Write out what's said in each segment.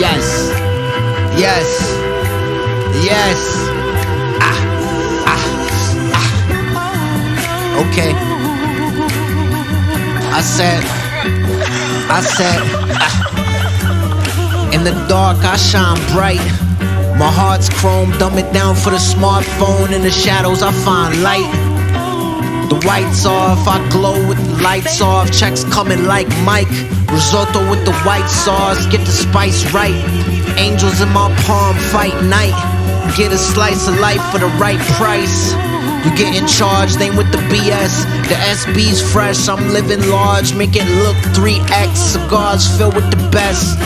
Yes, yes, yes. Okay. I said, in the dark I shine bright. My heart's chrome, dumb it down for the smartphone. In the shadows I find light. The whites off, I glow with the lights off. Checks coming like Mike. Risotto with the white sauce, get the spice right. Angels in my palm, fight night. Get a slice of life for the right price. You getting charged, ain't with the BS. The SB's fresh, I'm living large. Make it look 3X, cigars filled with the best.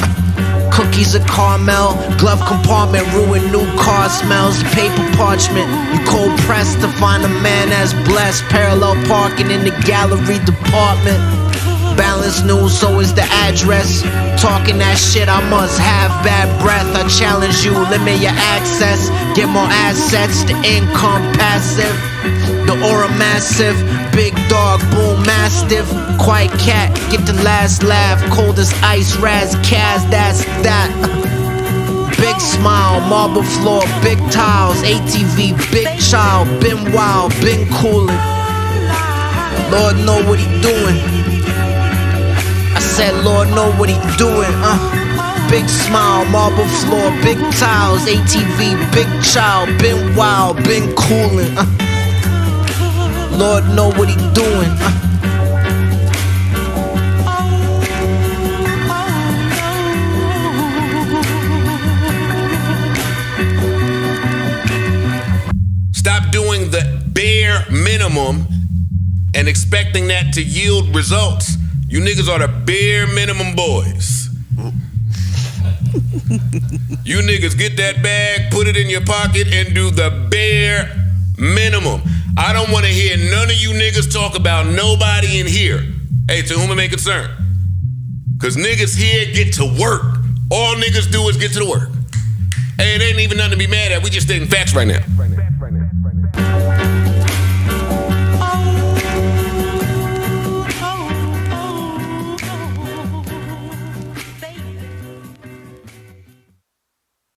Cookies of caramel, glove compartment, ruin new car smells. Paper parchment, you cold pressed to find a man that's blessed. Parallel parking in the gallery department. Balance new, so is the address. Talking that shit, I must have bad breath. I challenge you, limit your access. Get more assets, the income passive. The aura massive, big dog, boom mastiff. Quiet cat, get the last laugh. Cold as ice, Raz, Kaz, that's that. Big smile, marble floor, big tiles. ATV, big child, been wild, been coolin'. Lord know what he doing. I said Lord know what he doing. Big smile, marble floor, big tiles. ATV, big child, been wild, been coolin'. Lord know what he doing. Stop doing the bare minimum and expecting that to yield results. You niggas are the bare minimum boys. You niggas get that bag, put it in your pocket, and do the bare minimum. I don't want to hear none of you niggas talk about nobody in here. Hey, to whom it may concern. Because niggas here get to work. All niggas do is get to the work. Hey, it ain't even nothing to be mad at. We just stating facts right now.